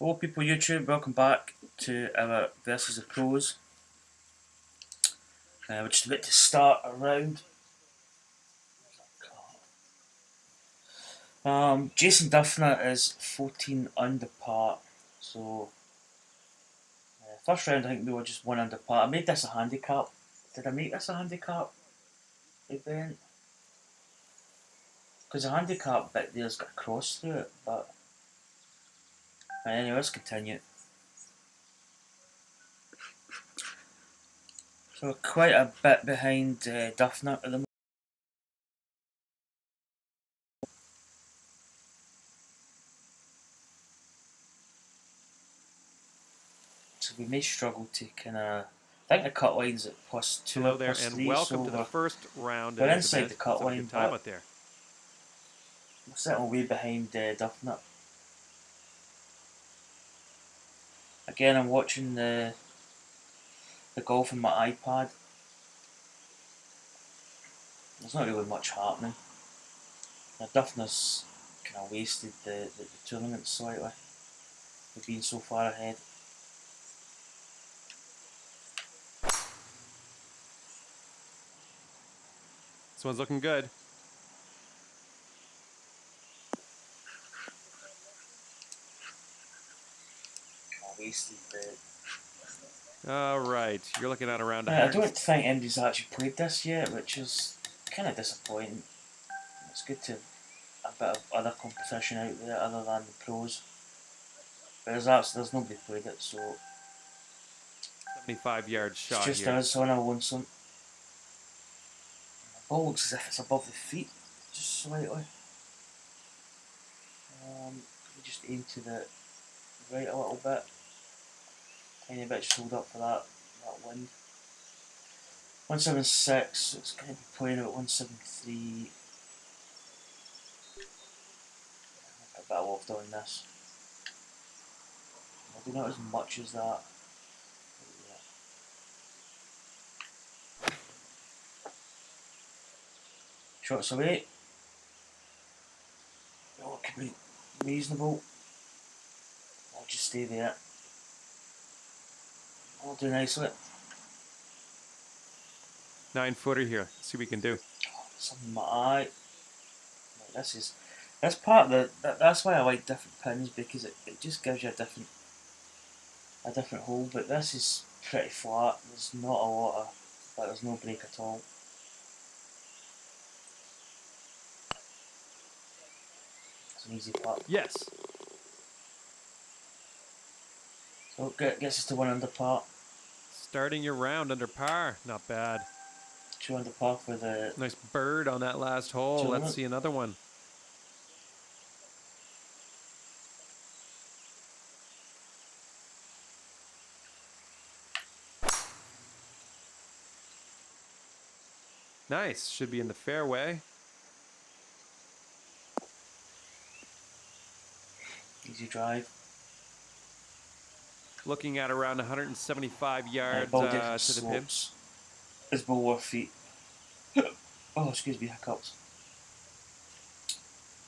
Hello people YouTube, welcome back to our Versus the Pros. We're just about to start a round. Jason Duffner is 14 under par, so first round I think we were just 1 under par. I made this a handicap. Did I make this a handicap event? Because the handicap bit there's got a cross through it, but anyway, let's continue. So we're quite a bit behind Duffner at the moment. So we may struggle to kind of. I think the cut line's at +2 Hello or there, +3. and welcome so to the first round. we're inside the cut Let's have a line, good time but out there. we're sitting way behind Duffner. Again, I'm watching the golf on my iPad. There's not really much happening. Now, Duffner's kind of wasted the tournament slightly. We've been so far ahead. This one's looking good. Kind of wasted the. All right, you're looking at around I 100. don't think anybody's actually played this yet, which is kind of disappointing. It's good to have a bit of other competition out there other than the pros. But there's nobody played it, so 75-yard it's shot just here. us on a lonesome. The ball looks as if it's above the feet, just slightly. We just aim to the right a little bit. Tiny bit just hold up for that wind. 176, so it's going to be playing about 173. A bit of loft on this. Maybe not as much as that. Shots away. Oh, it could be reasonable. I'll just stay there. I'll do nicely. 9-footer here. Let's see what we can do. Something in my eye. That's part of that's why I like different pins, because it just gives you a different hole. But this is pretty flat. There's not a lot of, but there's no break at all. It's an easy putt. Yes. So it gets us to 1 under par. Starting your round under par. Not bad. 2 under par for the Nice bird on that last hole. tournament. Let's see another one. Nice. Should be in the fairway. Easy drive. Looking at around 175 yards Ball to the pin. slopes. Is below our feet. Oh, excuse me, hiccups.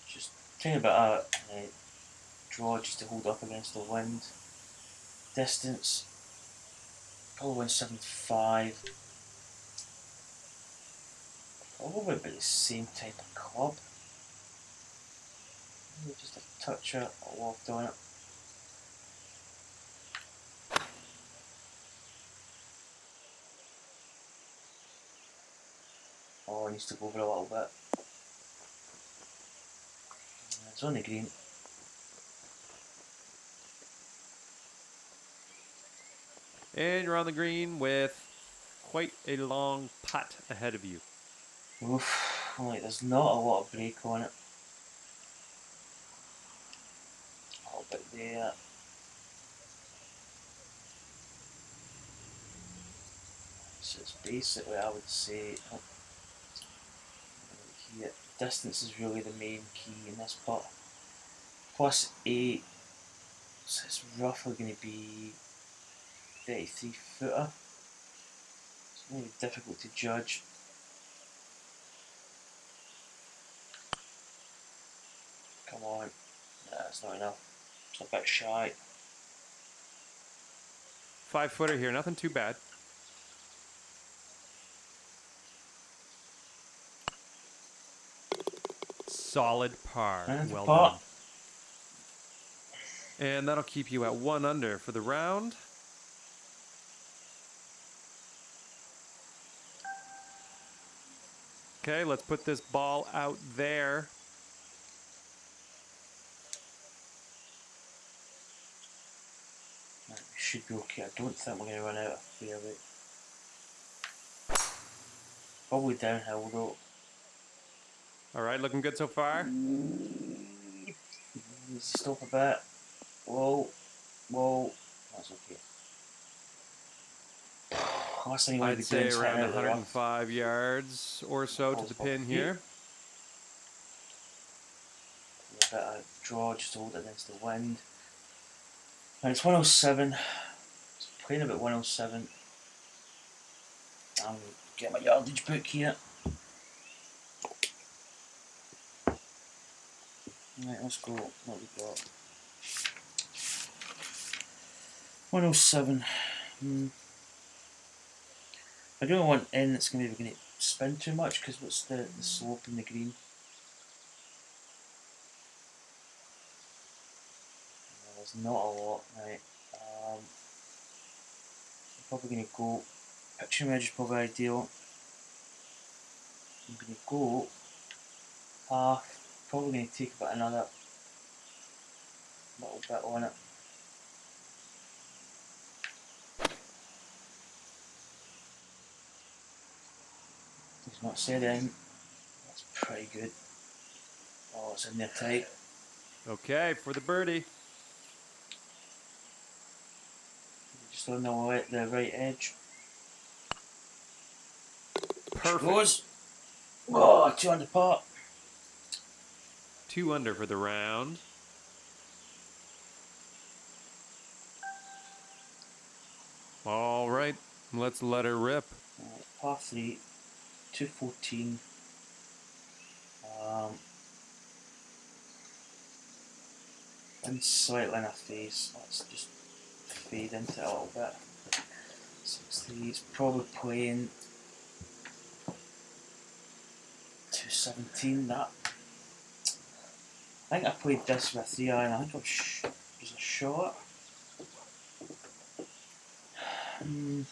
Just trying a bit of draw just to hold up against the wind. Distance. Probably 175. Probably about the same type of club. Maybe just a touch of loft on it. Oh, it needs to go over a little bit. It's on the green. And you're on the green with quite a long putt ahead of you. Oof, like there's not a lot of break on it. A little bit there. So it's basically, I would say, here, distance is really the main key in this putt. +8, so it's roughly going to be 33-footer. It's maybe difficult to judge. Come on, nah, that's not enough. It's a bit shy. 5-footer here, nothing too bad. Solid par. And Well par. done. And that'll keep you at 1 under for the round. Okay, let's put this ball out there. Right, we should be okay. I don't think we're going to run out of fairway. Probably downhill though. All right, looking good so far. Needs to stop a bit. Whoa. Whoa. That's okay. Last thing you want I'd to be say doing is around hitting out the rough. 105 yards or so to the pin here. A bit of draw just to hold it against the wind. And it's 107. It's playing about 107. I'm going to get my yardage book here. Right, let's go. What we got? 107. I don't want in that's going to spin too much because what's the slope in the green? There's not a lot, right? I'm probably going to go. Pitching wedge is probably ideal. I'm going to go half. Probably going to take about another little bit on it. He's not said anything. That's pretty good. Oh, it's in there tight. Okay, for the birdie. Just on the right edge. Perfect. Goes. Oh, 2 under par. 2 under for the round. All right, let's let her rip. Par 3, 214. And slightly in a phase. Let's just fade into it a little bit. 6-3. It's probably playing 217. That. I think I played this with a 3-iron. I think it was a shot. I'm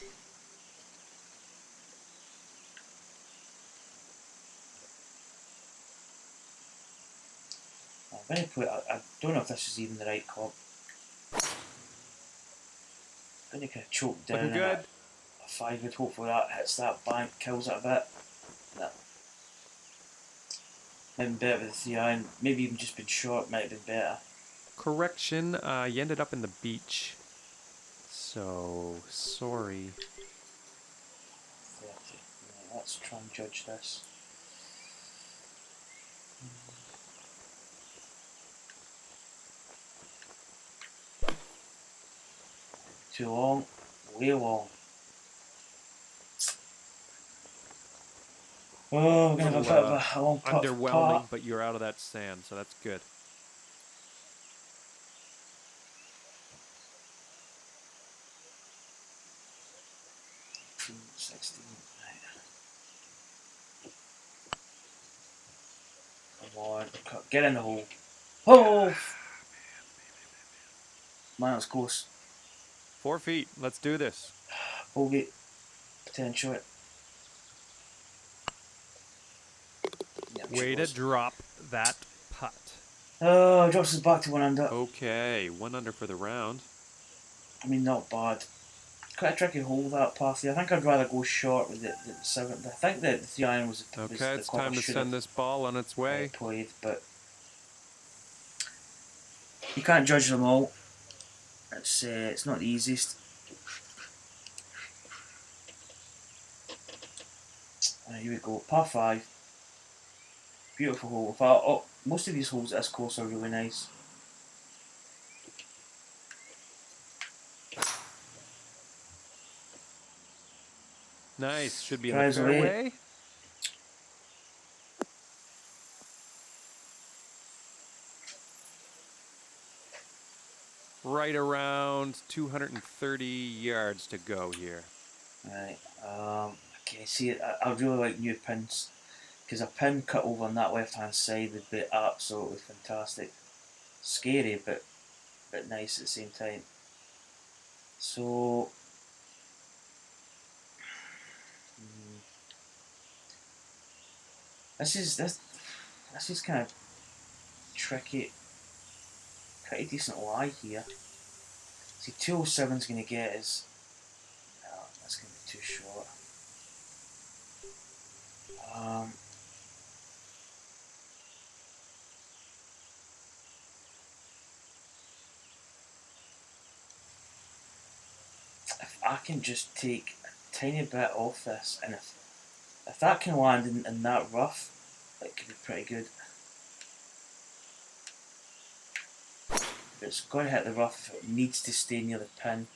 going to put. I don't know if this is even the right club. I'm going to kind of choke down. Looking good. A 5-wood. Hopefully that hits that bank, kills it a bit. That might have been better with the 3-iron. Maybe even just been short. Might have been better. Correction, you ended up in the beach. So, sorry. 30. Right, let's try and judge this. Too long. Way long. Oh, we're going to have a bit of a long putt. Underwhelming, but you're out of that sand, so that's good. Come on, get in the hole. Oh! Man, that was close. 4 feet. Let's do this. Bogey. Potential. Way to drop that putt. Oh, drops us back to 1 under. Okay, 1 under for the round. I mean, not bad. Quite a tricky hole, that par 3. I think I'd rather go short with the 7th. I think that the 3-iron was the Okay, it's time to send this ball on its way. Played, but you can't judge them all. It's not the easiest. Here we go, par 5. Beautiful hole. In fact, most of these holes at this course are really nice. Nice, should be in the fairway. Right right around 230 yards to go here. Right. Okay. See, I really like new pins because a pin cut over on that left hand side would be absolutely fantastic. Scary, but nice at the same time. So. This is kind of tricky. Pretty decent lie here. See, 207 is going to get is. No, that's going to be too short. Um, if I can just take a tiny bit off this, and if that can land in that rough, it could be pretty good. But it's got to hit the rough if it needs to stay near the pin.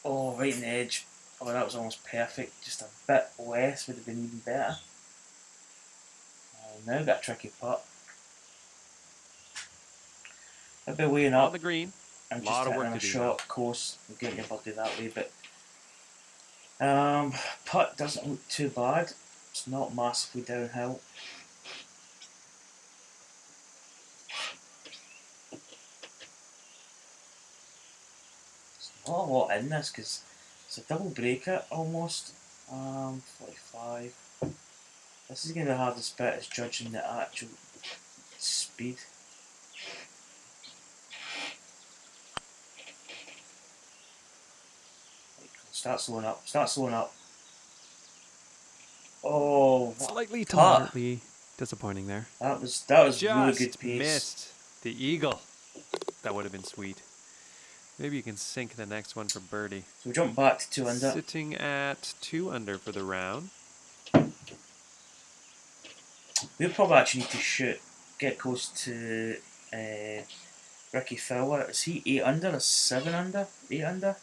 Oh, right in the edge. Oh, that was almost perfect. Just a bit less would have been even better. Now got a tricky putt. A bit weighing On up. the green. I'm just Lot of hitting work on to a do short course and getting your birdie that way, but putt doesn't look too bad. It's not massively downhill. There's not a lot in this because it's a double breaker almost. 45. This is going to be the hardest bit, is judging the actual speed. Start slowing up. Start slowing up. Oh, what Slightly to putt. moderately disappointing there. That was really good Just pace. missed the eagle. That would have been sweet. Maybe you can sink the next one for birdie. So we jump back to 2 under. Sitting at 2 under for the round. We'll probably actually need to get close to Ricky Fowler. Is he 8 under or 7 under? 8 under?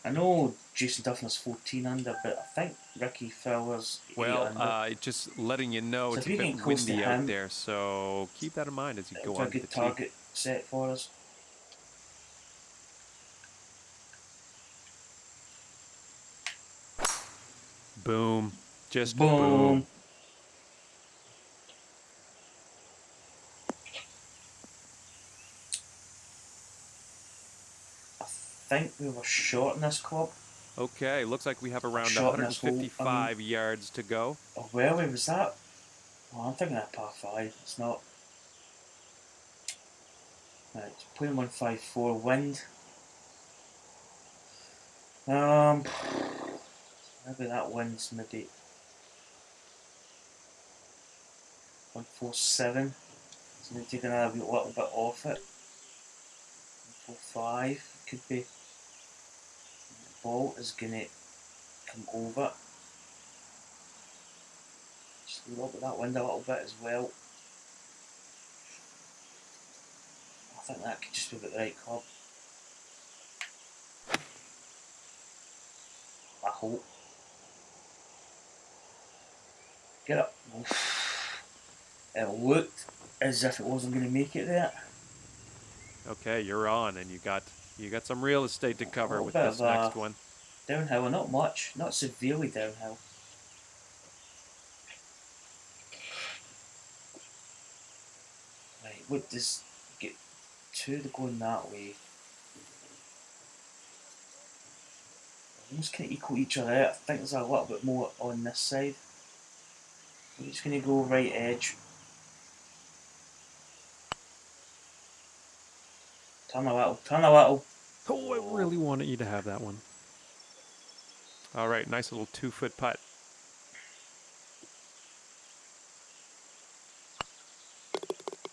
I know Jason Duffner's 14 under, but I think Ricky Fowler's 8 under. Just letting you know, So it's if a we bit get close to windy him, out there, so keep that in mind as you go a on to the good tee. target set for us. Boom. Just Boom. boom. I think we were short in this club. Okay, looks like we have around Short in this hole, 155 yards to go. Oh, well, was that? Oh, I'm thinking that par 5. It's not. Right, it's 0.154 wind. Maybe that wind's maybe 147. So we take another little bit off it. 145 could be. The ball is gonna come over. Just look at that wind a little bit as well. I think that could just be about the right club. I hope. Get up. It looked as if it wasn't going to make it there. Okay, you're on, and you got some real estate to cover with bit this of, next one. Downhill, not much, not severely downhill. Right, what does get two to going that way? Almost kind of equal each other out. I think there's a little bit more on this side. I'm just going to go right edge. Turn a little, turn a little. Oh, I really wanted you to have that one. All right, nice little 2-foot putt.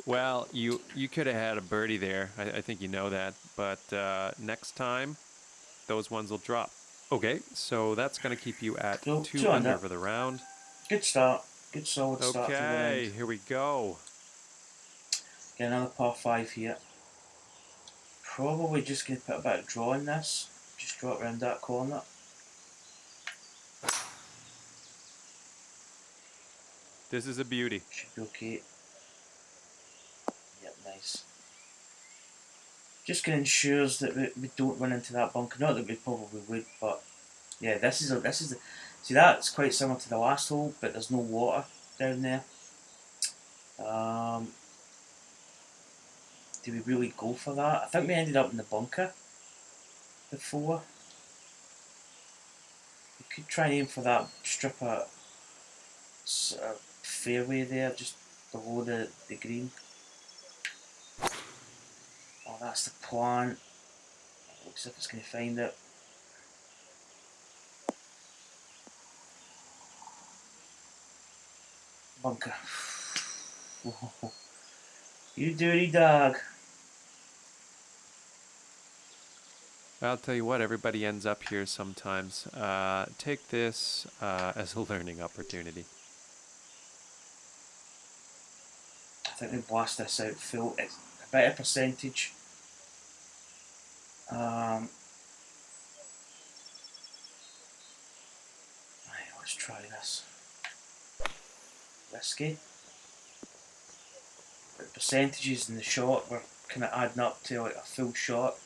Well, you could have had a birdie there. I think you know that. But next time, those ones will drop. Okay, so that's going to keep you at So, 2 under for the round. Good start. Good solid start to the round. Okay, here we go. Get another par 5 here. Probably just going to put a bit of draw in this. Just draw it around that corner. This is a beauty. Should be okay. Nice. Just gonna ensures that we don't run into that bunker. Not that we probably would, but yeah, this is the. See, that's quite similar to the last hole, but there's no water down there. Do we really go for that? I think we ended up in the bunker before. We could try and aim for that strip of sort of fairway there, just below the green. Oh, that's the plan. Looks like it's going to find it. Bunker. You dirty dog. I'll tell you what, everybody ends up here sometimes. Take this as a learning opportunity. I think we blast this out full. It's a better percentage. Right, let's try this. Risky. But the percentages in the shot were kind of adding up to like a full shot.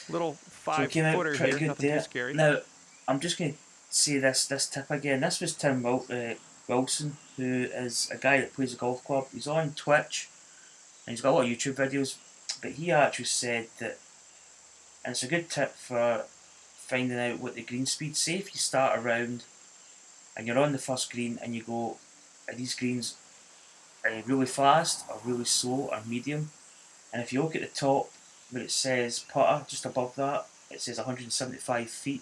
Little So it came out 5-footer pretty here, good nothing there. too scary. Now, I'm just going to say this tip again. This was Tim Wilson, who is a guy that plays a golf club. He's on Twitch, and he's got a lot of YouTube videos. But he actually said that, and it's a good tip for finding out what the green speed. Say if you start a round and you're on the first green and you go, are these greens really fast or really slow or medium? And if you look at the top where it says putter, just above that, it says 175 feet.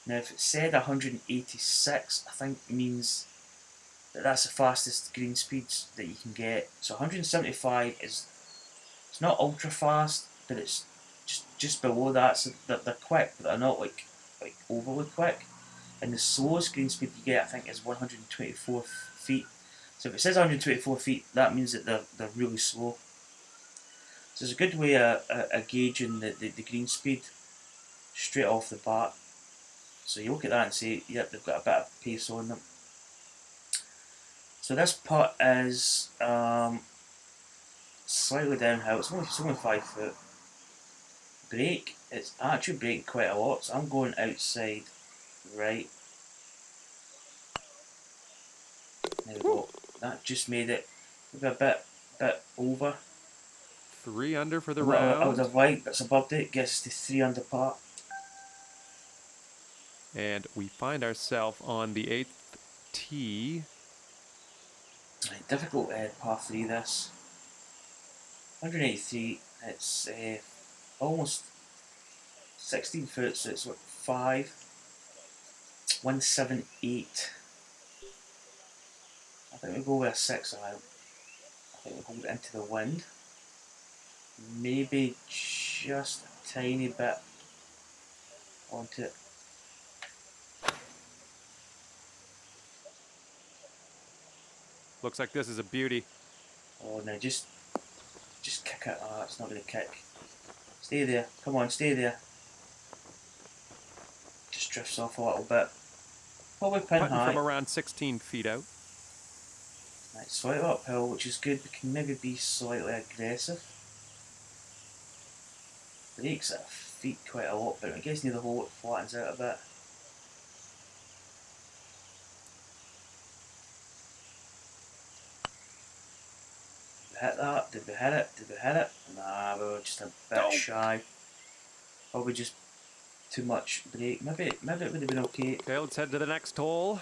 Now if it said 186, I think it means that that's the fastest green speeds that you can get. So 175 is, it's not ultra fast, but it's just below that. So they're quick, but they're not like overly quick. And the slowest green speed you get, I think, is 124 feet. So if it says 124 feet, that means that they're really slow. So it's a good way of gauging the green speed straight off the bat. So you look at that and say, yep, they've got a bit of pace on them. So this putt is slightly downhill. It's only 5 foot. Break. It's actually breaking quite a lot. So I'm going outside right. There we go. That just made it maybe a bit over. 3 under for the I round. would have liked, but it's above it. Gets us to 3 under par. And we find ourselves on the 8th tee. Right, difficult par 3 this. 183. It's almost 16 foot, so it's what, 5. 178. I think we'll go with a 6 out. I think we'll hold it into the wind. Maybe just a tiny bit onto it. Looks like this is a beauty. Oh no, just kick it. Oh, it's not going to kick. Stay there. Come on, stay there. Just drifts off a little bit. Probably pin Putting high. from around 16 feet out. Right, slightly uphill, which is good. We can maybe be slightly aggressive. Breaks at feet quite a lot, but I guess near the hole it flattens out a bit. Did we hit that? Did we hit it? Did we hit it? Nah, we were just a bit shy. Probably just too much break. Maybe it would have been okay. Okay, let's head to the next hole.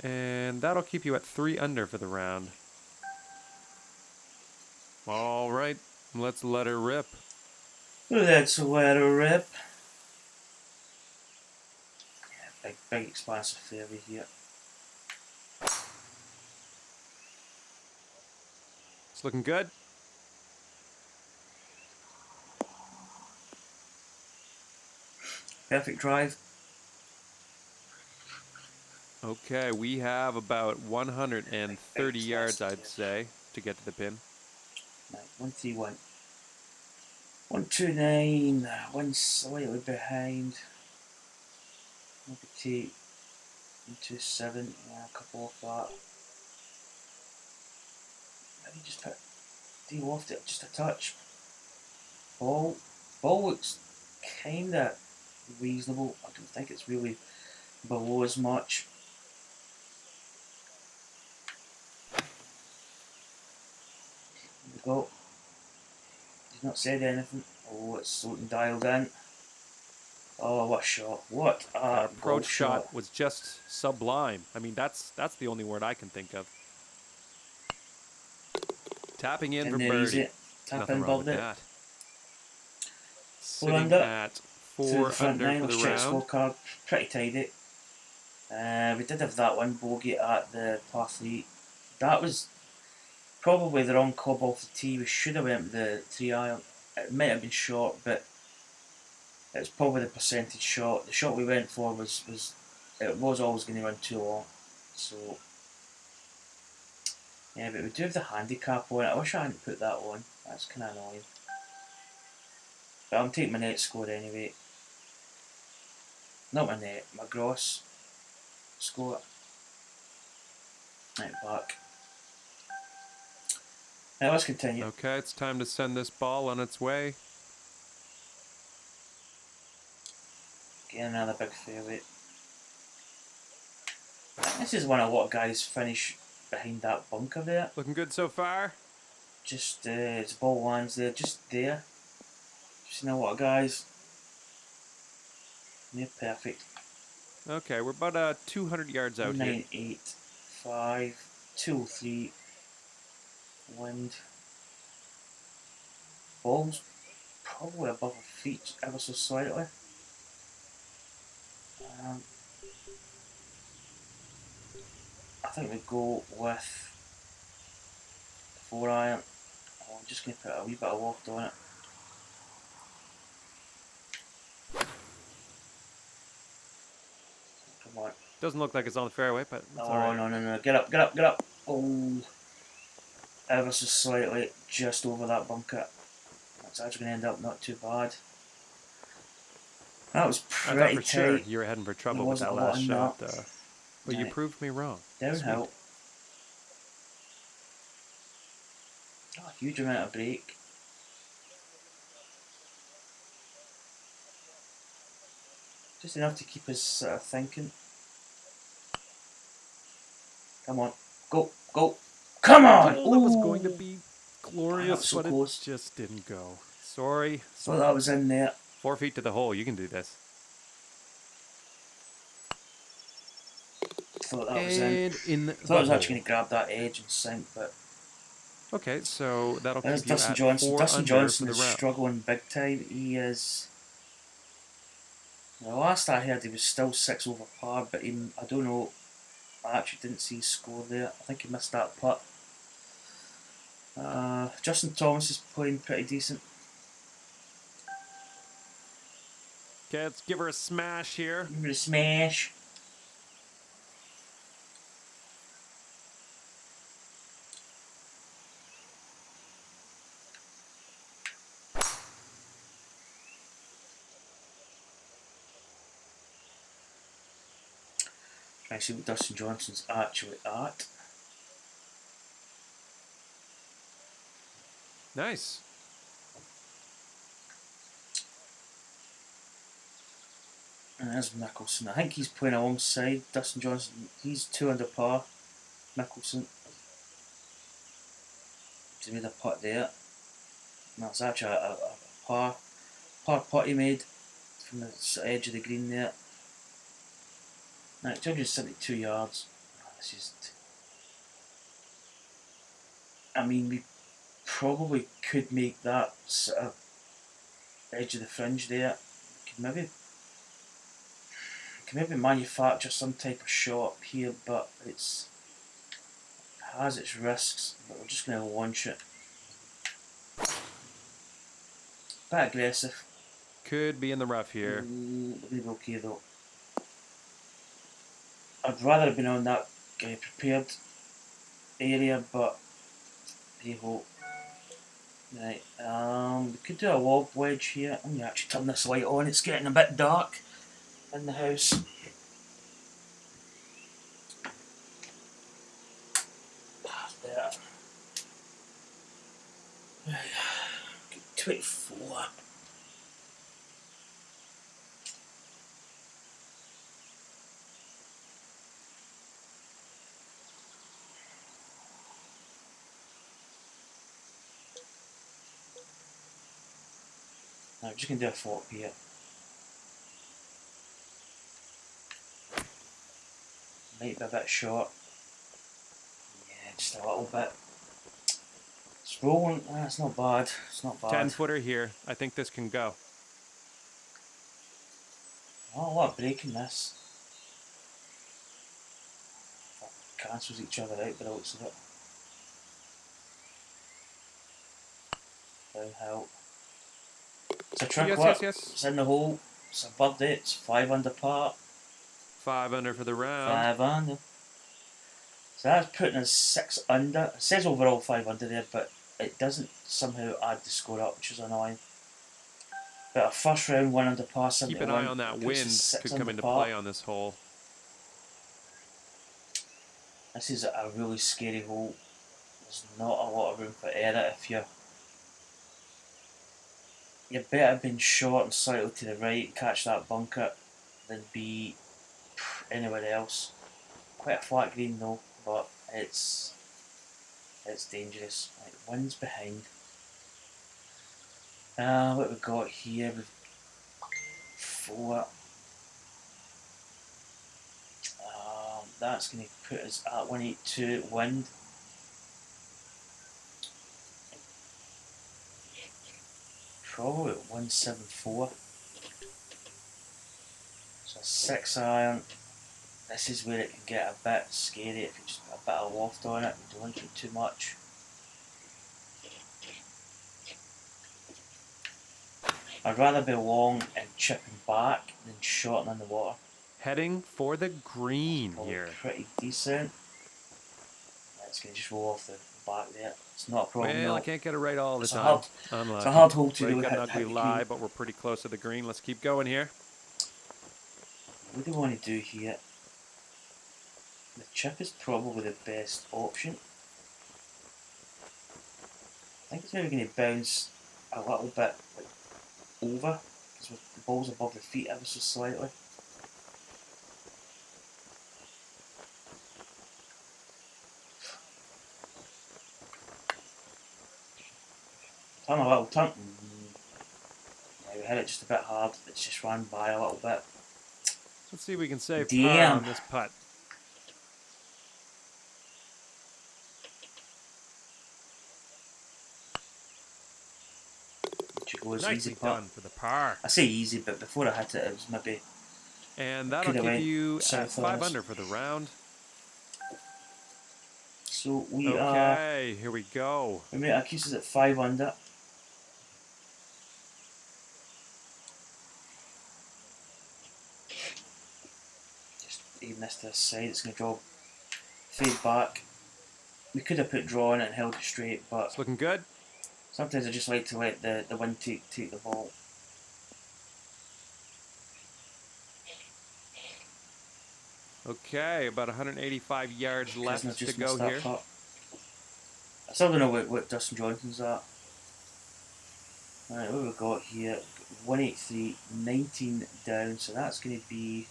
And that'll keep you at 3 under for the round. All right, let's let her rip. Let's let her rip. Yeah, big expansive fairway here. It's looking good. Perfect drive. Okay, we have about 130 yards, I'd say, to get to the pin. Right, 131. 129. One slightly behind. Maybe 127. Yeah, a couple off that. Maybe just put de-waft it just a touch. Ball looks kinda reasonable. I don't think it's really below as much. There we go. He's not said anything. Oh, it's looking dialed in. Oh, what a shot. What a That goal approach shot was just sublime. I mean, that's the only word I can think of. Tapping in for there birdie. easy. Tap Nothing in, wrong with birdie. that. 4 Sitting under. at Through the 4 front under nine. for the Let's check round. scorecard. Pretty tidy. We did have that one bogey at the par 3. That was probably the wrong club off the tee. We should have went with the 3 iron. It might have been short, but it's probably the percentage shot. The shot we went for was it was always going to run too long. So yeah, but we do have the handicap on it. I wish I hadn't put that on. That's kind of annoying. But I'm taking my net score anyway. Not my net, my gross score. Right, back. Now let's continue. Okay, it's time to send this ball on its way. Get another big fairway. This is when a lot of guys finish behind that bunker there. Looking good so far. Just its ball lands there, just there. Just a lot of guys. Near perfect. Okay, we're about 200 yards out 9, here. 8, 5, 2, 3. Wind. Ball's probably above our feet ever so slightly. I think we go with 4 iron. Oh, I'm just going to put a wee bit of loft on it. Come on. Doesn't look like it's on the fairway, but it's Oh, alright. no. Get up, get up, get up. Oh. Ever so slightly just over that bunker. That's actually going to end up not too bad. That was I thought pretty for sure tight. you were heading for trouble There with wasn't that a lot last in shot. that. But you Right. proved me wrong. Downhill. Not a huge amount of break. Just enough to keep us thinking. Come on. Go, go. Come on! Oh, that was going to Ooh. be That glorious, was so but close. it just didn't go. Sorry. Thought that was in there. 4 feet to the hole. You can do this. Thought that was in. And in the Thought I was hole. actually going to grab that edge and sink, but Okay, so that'll there's keep you Dustin at Johnson. 4 Dustin under Johnson for is the round. struggling big time. He is. The last I heard, he was still 6 over par, but I don't know. I actually didn't see his score there. I think he missed that putt. Justin Thomas is playing pretty decent. Okay, let's give her a smash here. Give it a smash. Try and see what Dustin Johnson's actually at. Nice. And there's Mickelson. I think he's playing alongside Dustin Johnson. He's 2 under par. Mickelson. He's made a putt there. That's actually a par putt he made from the edge of the green there. Right, 272 yards. This is. I mean, we probably could make that sort of edge of the fringe there. Could maybe manufacture some type of shot up here, but it has its risks. But we're just going to launch it. Bit aggressive. Could be in the rough here. We'll be okay though. I'd rather have been on that prepared area, but hey ho. Right, we could do a lob wedge here. I'm going to actually turn this light on, it's getting a bit dark in the house. There. 24. Now I'm just going to do a 40 here. Might be a bit short. Yeah, just a little bit. It's rolling. It's not bad. It's not bad. 10-footer here. I think this can go. Oh, a lot of breaking this. Cancels each other out by the looks of it. Downhill. It's a trick Yes. It's in the hole. It's a birdie. It's 5 under par. 5 under for the round. 5 under. So that's putting us 6 under. It says overall 5 under there, but it doesn't somehow add the score up, which is annoying. But a first round 1 under par 71. Keep an eye on that wind. Could come into play on this hole. This is a really scary hole. There's not a lot of room for error if you're better being short and slightly to the right and catch that bunker than be anywhere else. Quite a flat green though, but it's dangerous. Right, wind's behind. What we got here? We've 4. That's going to put us at 182 wind. Probably at 174. So a 6 iron. This is where it can get a bit scary if you just put a bit of loft on it. You don't want it too much. I'd rather be long and chipping back than shorting in the water. Heading for the green here. Pretty decent. It's going to just roll off the back there. It's not a problem. Well, no. I can't get it right all the time. It's a hard hole to do. Got an ugly lie, but we're pretty close to the green. Let's keep going here. What do we want to do here? The chip is probably the best option. I think it's maybe going to bounce a little bit over because the ball's above the feet ever so slightly. Turn a little turn. Yeah, we hit it just a bit hard. It's just ran by a little bit. Let's see if we can save par on this putt. Nicely done for the par. I say easy, but before I hit it, it was maybe. And that'll give you 5 under for the round. So we okay, here we go. We made our cases at 5 under. Just even this to the side, it's going to draw fade back. We could have put draw on it and held it straight, but it's looking good. Sometimes I just like to let the wind take the ball. Okay, about 185 yards left to go here. Putt. I still don't know what Dustin Johnson's at. Alright, what have we got here? 183, 19 down, so that's going to be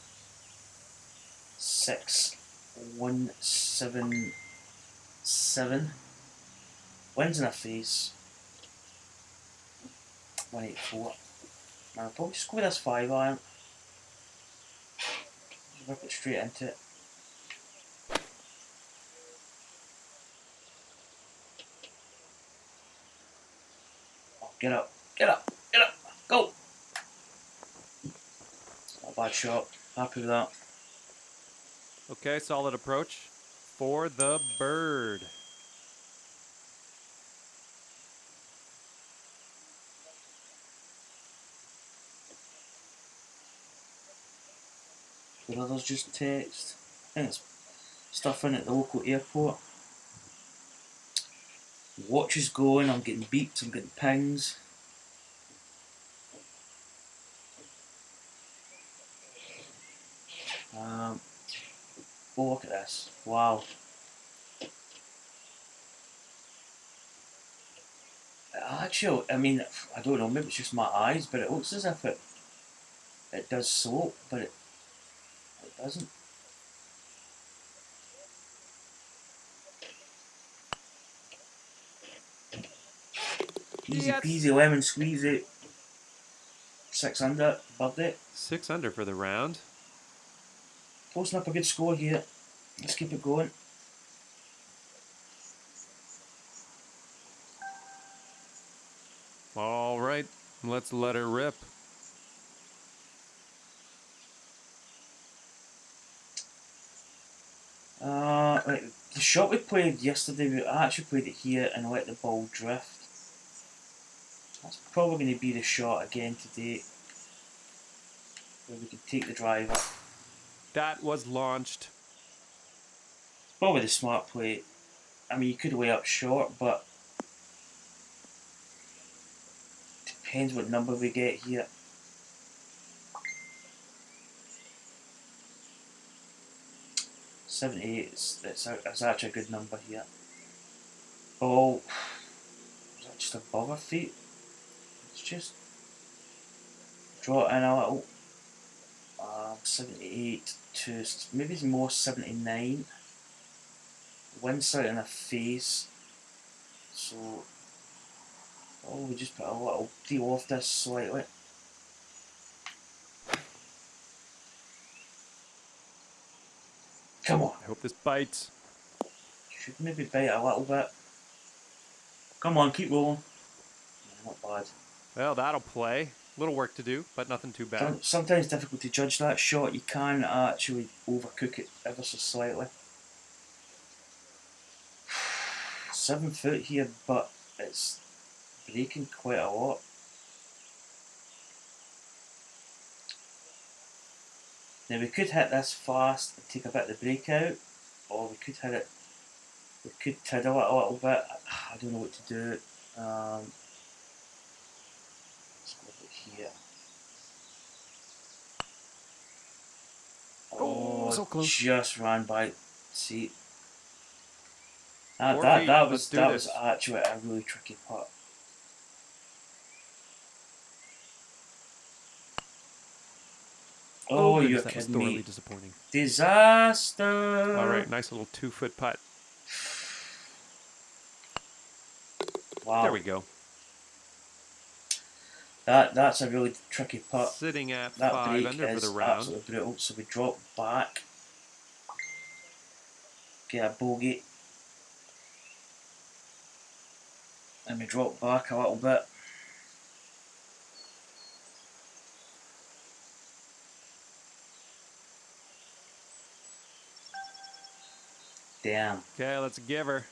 6-1-7-7. Wind's in our face. 184. I'll probably just go with this 5 iron. Just rip it straight into it. Oh, get up, go! Not a bad shot. Happy with that. Okay, solid approach for the bird. Did others just text? I think it's stuff in at the local airport. Watch is going, I'm getting beeps, I'm getting pings. Oh, look at this. Wow. It Actually, I mean, I don't know, maybe it's just my eyes, but it looks as if it does slope, but it doesn't. Easy Yes. peasy lemon squeeze it. 6 under, birdie. 6 under for the round. Posting up a good score here. Let's keep it going. All right, let's let her rip. Right, the shot we played yesterday, we actually played it here and let the ball drift. That's probably going to be the shot again today, where we can take the driver. That was launched. Probably the smart play. I mean, you could lay up short, but depends what number we get here. $78 it's actually a good number here. Oh, is that just above our feet? Let's just draw it in a little. 78 to maybe more 79. Wind's out in the face, so we just put a little deal off this slightly. Come on. I hope this bites. Should maybe bite a little bit. Come on, keep rolling. Yeah, not bad. Well, that'll play. Little work to do, but nothing too bad. Sometimes difficult to judge that shot. You can actually overcook it ever so slightly. 7 foot here, but it's breaking quite a lot. Now we could hit this fast and take a bit of the break out, or we could hit it. We could tiddle it a little bit. I don't know what to do. Let's go a bit here. Oh, so close. Just ran by. See, 4 that feet. was Let's do that this. was actually a really tricky putt. Oh, goodness, you're that was kidding thoroughly me! disappointing. Disaster! All right, nice little 2-foot putt. Wow. There we go. That's a really tricky putt. Sitting at That 5 break under for is the round. absolutely brutal. So we drop back, get a bogey, and we drop back a little bit. Damn. Okay, let's give her.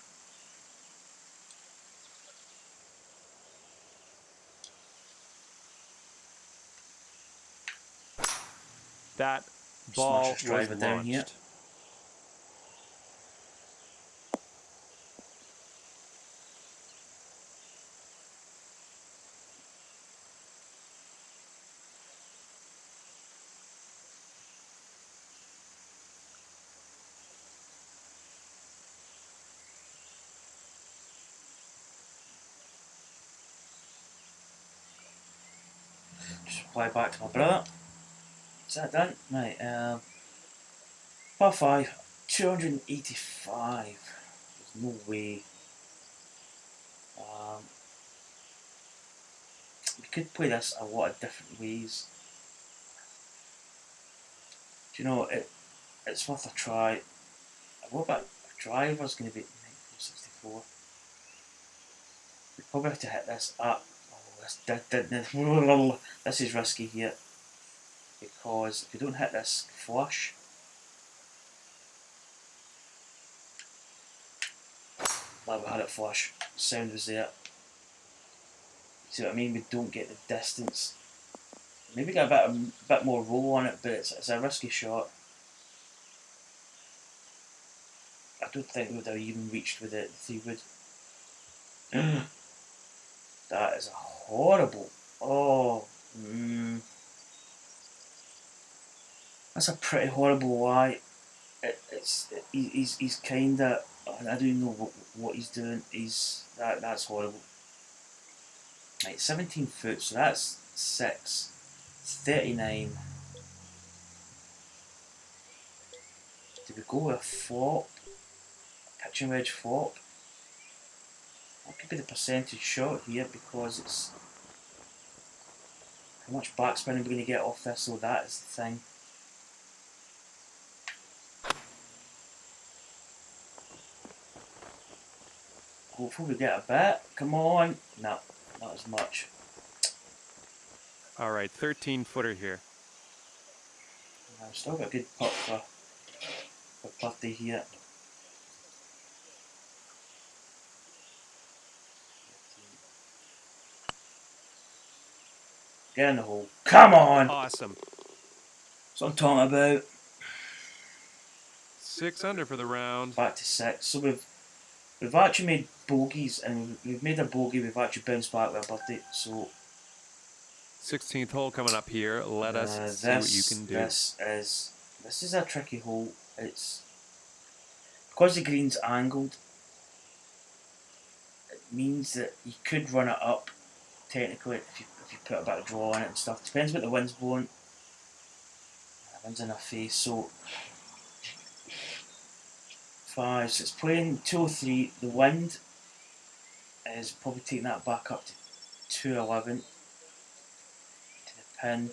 That ball Smash this driver was down here. launched. Just reply back to my brother. Is that done? Right, par 5, 285. There's no way. We could play this a lot of different ways. Do you know, it's worth a try. What about a driver's going to be 64? We probably have to hit this up. Oh, this is risky here. Because if we don't hit this flush, like we had it flush, sound was there. See what I mean? We don't get the distance. Maybe get a bit more roll on it, but it's a risky shot. I don't think we would have even reached with it. 3 wood. That is a horrible. Oh, that's a pretty horrible lie. He's kinda. I don't know what he's doing. That's horrible. Right, 17 foot, so that's 6. 39. Did we go with a flop? Pitching wedge flop? That could be the percentage shot here because it's how much backspin are we going to get off this, so that is the thing. Hopefully we get a bit. Come on. No, not as much. All right, 13 footer here. I've still got a good putt for birthday here. Get in the hole. Come on! Awesome. That's what I'm talking about. 6 under for the round. Back to 6. So we've actually made bogeys, and we've made a bogey. We've actually bounced back with a birdie. So 16th hole coming up here. Let us see what you can do. This is a tricky hole. It's because the green's angled. It means that you could run it up technically if you put a bit of draw on it and stuff. Depends what the wind's blowing. The wind's in our face, so 5. So it's playing 203. The wind is probably taking that back up to 211 to the pin.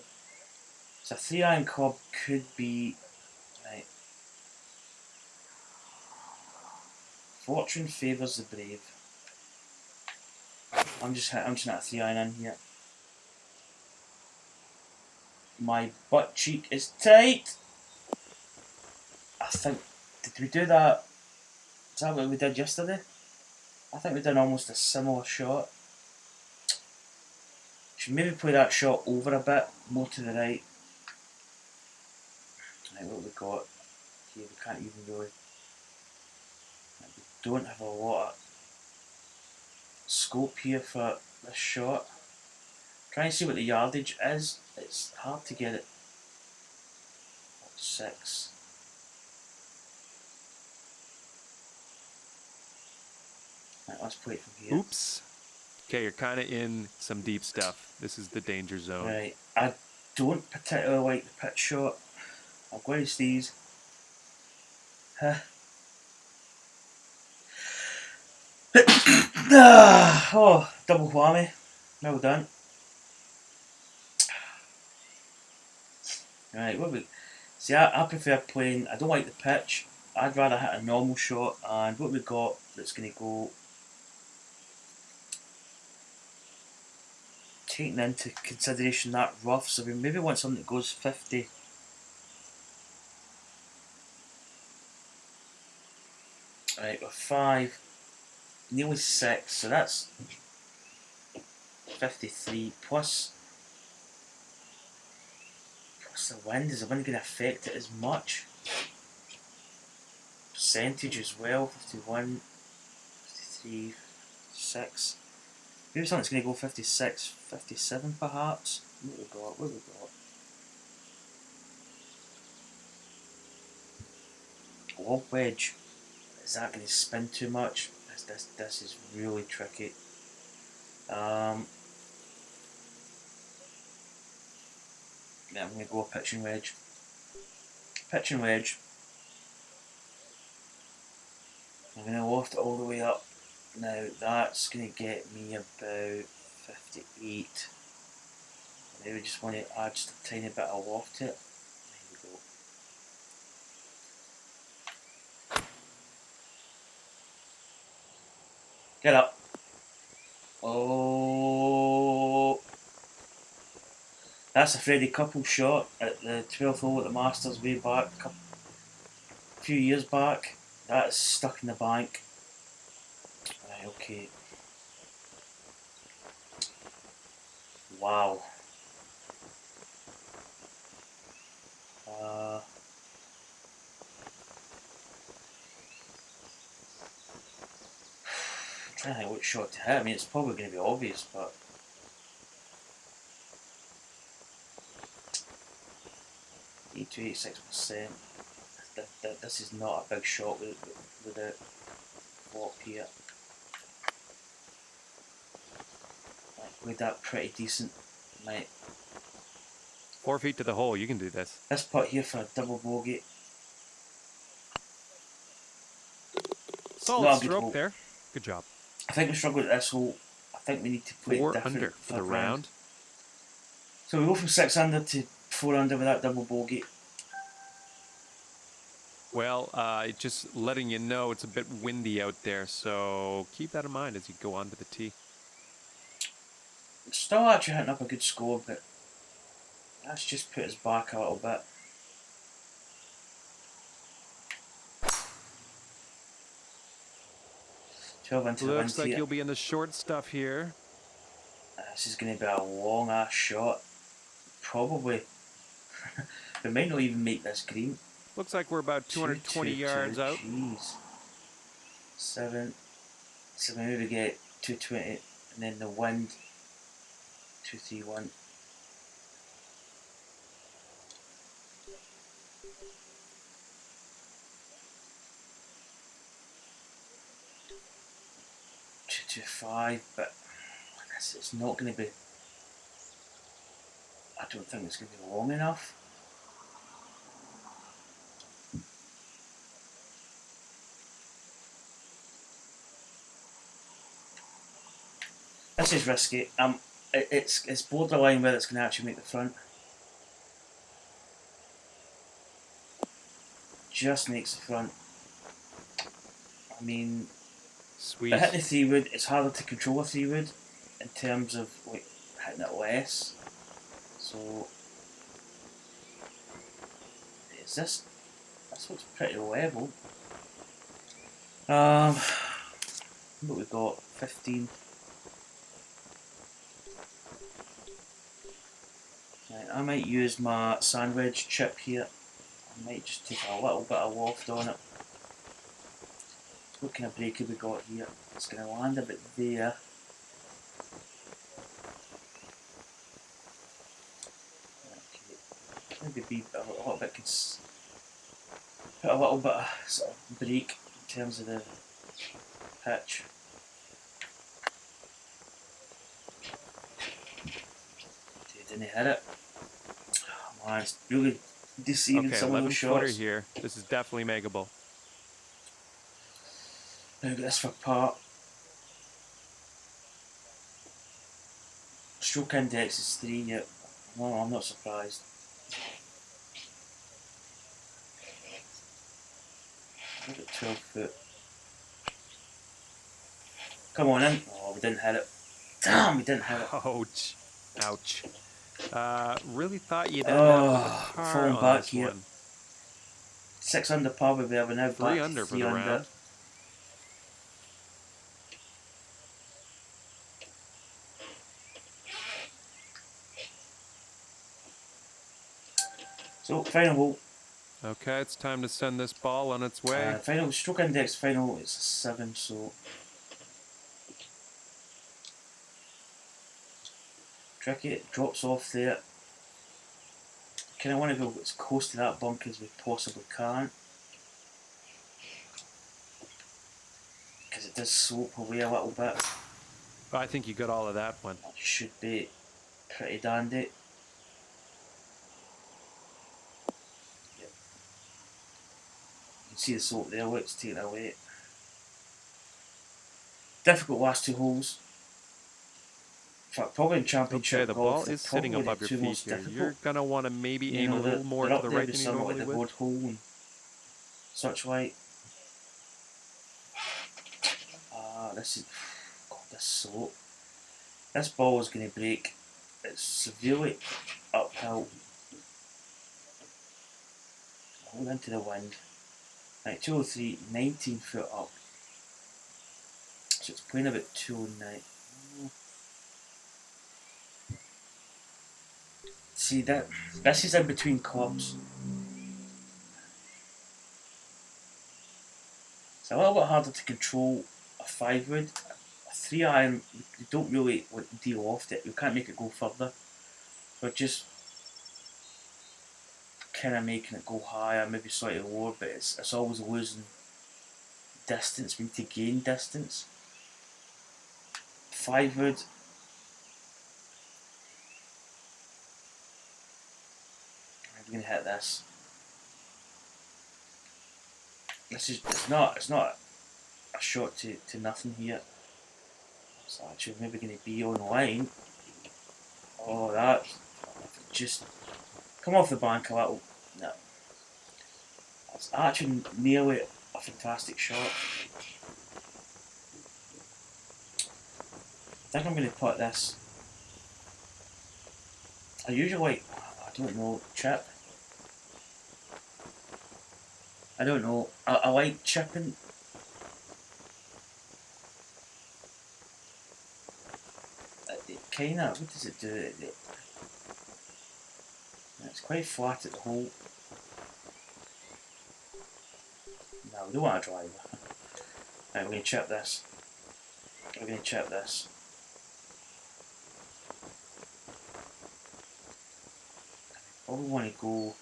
So a 3-iron club could be right. Fortune favours the brave. I'm just at a 3-iron in here. My butt cheek is tight. I think, did we do that? Is that what we did yesterday? I think we did almost a similar shot. Should maybe play that shot over a bit, more to the right. Right, what have we got here? We can't even really. We don't have a lot of scope here for this shot. Try and see what the yardage is. It's hard to get it. 6. Right, let's play it from here. Oops. Okay, you're kind of in some deep stuff. This is the danger zone. Right, I don't particularly like the pitch shot. I'll go to these. Oh, double whammy. Well done. Right, what we see? I prefer playing. I don't like the pitch. I'd rather hit a normal shot. And what we got that's going to go, taking into consideration that rough. So we maybe want something that goes 50. Right, with 5, nearly 6. So that's 53 plus the wind. Is the wind going to affect it as much? Percentage as well, 51, 53, 6. Maybe something's going to go 56, 57 perhaps. What have we got? What have we got? Lob wedge. Is that going to spin too much? This is really tricky. Yeah, I'm going to go a pitching wedge. Pitching wedge. I'm going to loft it all the way up. Now that's going to get me about 58. Maybe we just want to add just a tiny bit of loft to it. There we go. Get up. Oh. That's a Freddie Couple shot at the 12th hole at the Masters way back, a few years back. That is stuck in the bank. Right, okay. Wow. I'm trying to think what shot to hit. I mean, it's probably going to be obvious, but 8 to 86%. This is not a big shot without flop here. Right, with that pretty decent. Right. 4 feet to the hole. You can do this. This putt here for a double bogey. Solid Not a good stroke hole. there. Good job. I think we struggled at this hole. I think we need to play 4 different under for the third round. So we go from 6 under to 4 under with that double bogey. Well, just letting you know it's a bit windy out there, so keep that in mind as you go onto the tee. Still actually hitting up a good score, but that's just put us back a little bit. Looks like you'll be in the short stuff here. This is going to be a long ass shot. Probably. We might not even make this green. Looks like we're about 220 yards out. Jeez. 7. So maybe we get 220, and then the wind 231. To 5, but I guess it's not going to be. I don't think it's going to be long enough. This is risky. It's borderline whether it's going to actually make the front. Just makes the front. I mean. Sweet. But hitting the 3-wood, it's harder to control a 3-wood in terms of like hitting it less. So is this looks pretty level. What we got? 15. Right, I might use my sandwich chip here. I might just take a little bit of loft on it. What kind of break have we got here? It's going to land a bit there. Okay. Maybe be a little bit. Put a little bit of sort of break in terms of the pitch. Didn't hit it. Oh man, it's really deceiving some of those shots. 11 footer here. This is definitely makeable. Now this for par. Stroke index is 3 yet. Well, I'm not surprised. Look at 12 foot. Come on in. Oh, we didn't hit it. Damn, we didn't hit it. Ouch. Ouch. Really thought you'd end up with a par falling on back this here. one. 6 under par we have now. 3 under for the round. So final hole. Okay, it's time to send this ball on its way. Final stroke index final is 7, so tricky. It drops off there. Kind of want to go as close to that bunk as we possibly can, because it does slope away a little bit. I think you got all of that one. That should be pretty dandy. See the slope there, look, it's taken away. Difficult last 2 holes. In fact, probably in championship Okay, the golf, ball is sitting above your feet here. You're going to want to maybe aim a little more to the right than you normally would. Wood hole and such like. This is... God, this slope. This ball is going to break. It's severely uphill. Hold into the wind. Right, 203, 19 foot up. So it's playing about 209. See that? This is in between clubs. It's a little bit harder to control a 5-wood. A 3-iron, you don't really deal off it. You can't make it go further. But just kind of making it go higher, maybe slightly lower, but it's always losing distance. We need to gain distance. 5-wood, We're going to hit this. It's not a shot to nothing here. It's actually maybe going to be online. Oh, that just come off the bank a little. No, that's actually nearly a fantastic shot. I think I'm going to put this. I usually, I don't know, chip. I don't know. I like chipping. It kind of, what does it do? It's quite flat at the hole. No, we don't want a driver. Right, we're going to chip this. We're going to chip this. Probably want to go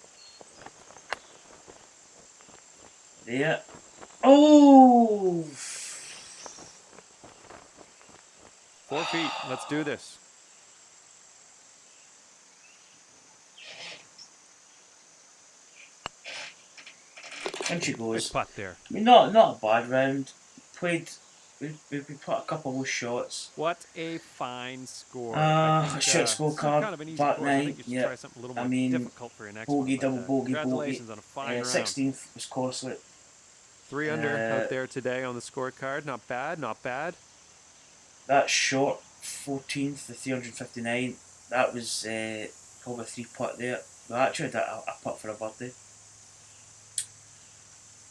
there. Oh! 4 feet. Let's do this. And she Nice goes. putt there. I mean, not a bad round. We put a couple of those shots. What a fine score. A shit this is scorecard. kind of an easy Back course. I 9. think you should Yeah. try something a little I more mean, difficult for your next bogey, one. double bogey, Congratulations on a fine round. 16th was costly. 3 under out there today on the scorecard. Not bad, not bad. That short 14th, the 359. That was probably a 3-putt there. We actually did a putt for a birdie.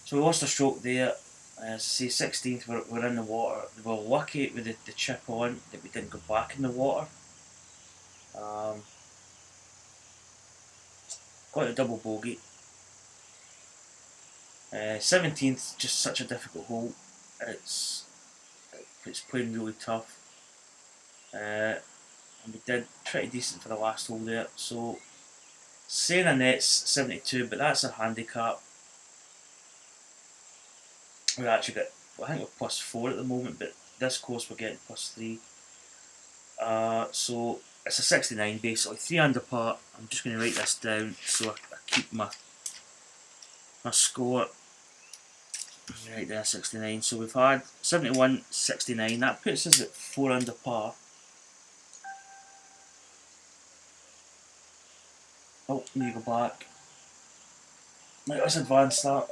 So we lost a stroke there. As I say, 16th, we're in the water. We were lucky with the chip on that we didn't go back in the water. Got a double bogey. 17th, just such a difficult hole. It's playing really tough. And we did pretty decent for the last hole there. So, saying a net's 72, but that's a handicap. We actually got, I think we're +4 at the moment, but this course we're getting +3. So it's a 69 basically, 3 under par. I'm just going to write this down so I keep my score. Right there, 69. So we've had 71, 69. That puts us at 4 under par. Oh, need to go back. Right, let's advance that.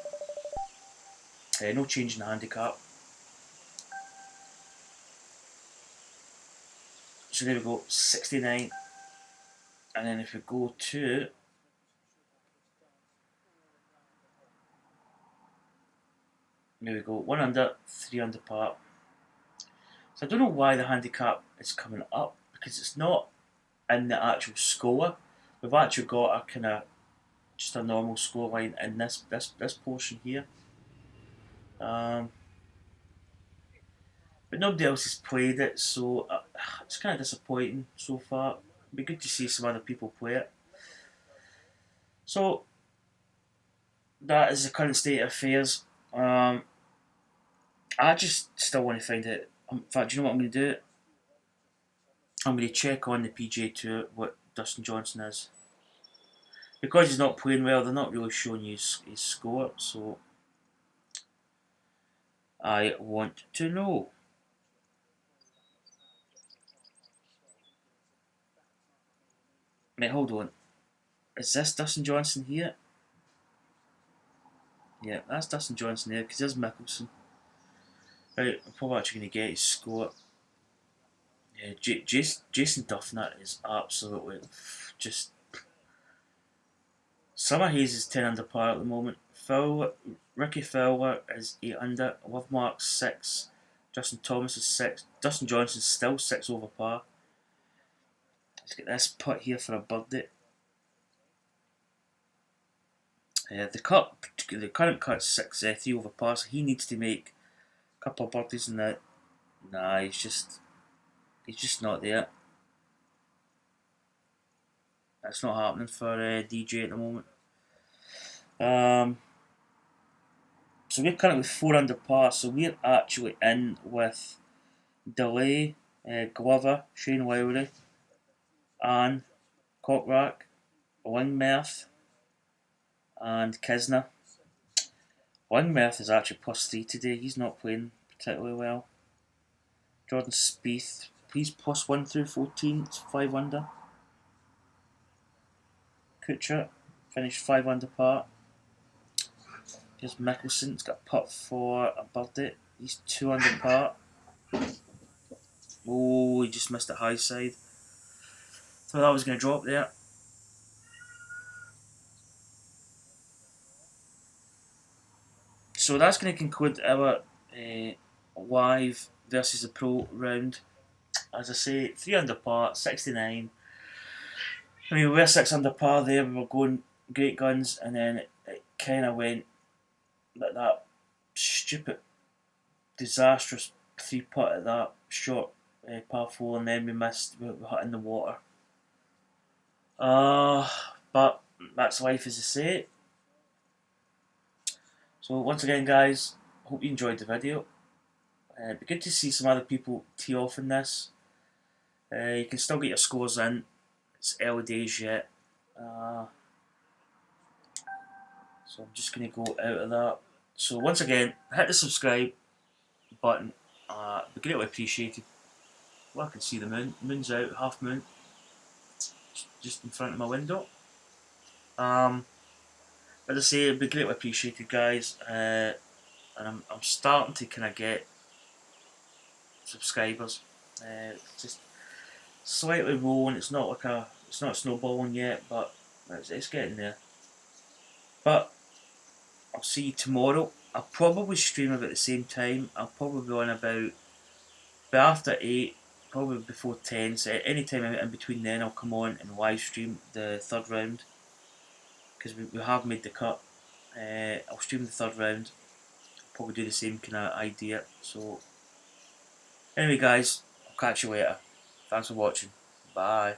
No change in the handicap. So there we go, 69. And then if we go to there we go, 1 under, 3 under par. So I don't know why the handicap is coming up, because it's not in the actual score. We've actually got a kind of just a normal score line in this portion here. But nobody else has played it, so it's kind of disappointing so far. It'd be good to see some other people play it. So that is the current state of affairs. I just still want to find out. In fact, do you know what I'm going to do? I'm going to check on the PGA Tour what Dustin Johnson is. Because he's not playing well, they're not really showing you his score, so I want to know. Right, hold on. Is this Dustin Johnson here? Yeah, that's Dustin Johnson there, because there's Mickelson. Right, I'm probably actually going to get his score. Yeah, Jason Duffner is absolutely just... Summer Hayes is 10 under par at the moment. Ricky Fowler is 8 under. Lovemark's 6. Justin Thomas is 6. Dustin Johnson's still 6 over par. Let's get this putt here for a birdie. The current cut's 6, 3 over par, so he needs to make a couple of birdies in that. Nah, he's just not there. That's not happening for DJ at the moment. So we're currently with 4 under par, so we're actually in with Delay, Glover, Shane Lowry, and Cockrack, Lingmerth, and Kisner. Lingmerth is actually +3 today. He's not playing particularly well. Jordan Spieth, he's +1 through 14. It's 5 under. Kuchar finished 5 under par. Here's Mickelson. He's got a putt for a birdie. He's 2 under par. Oh, he just missed it high side. Thought that was going to drop there. So that's going to conclude our live versus the pro round. As I say, 3 under par, 69. I mean, we were 6 under par there. We were going great guns, and then it kind of went like that stupid, disastrous 3 putt at that short par 4, and then we missed. We hit in the water. But that's life, as I say. So once again, guys, hope you enjoyed the video. It'd be good to see some other people tee off in this. You can still get your scores in. It's early days yet. So I'm just going to go out of that. So once again, hit the subscribe button. It'd be greatly appreciated. Well, I can see the moon. Moon's out, half moon. Just in front of my window. As I say, it'd be greatly appreciated, guys. And I'm starting to kind of get subscribers. Just slightly rolling. It's not snowballing yet, but it's getting there. But I'll see you tomorrow. I'll probably stream about the same time. I'll probably be on about after 8, probably before 10. So any time in between then, I'll come on and live stream the 3rd round, because we have made the cut. I'll stream the 3rd round. I'll probably do the same kind of idea. So anyway, guys, I'll catch you later. Thanks for watching. Bye.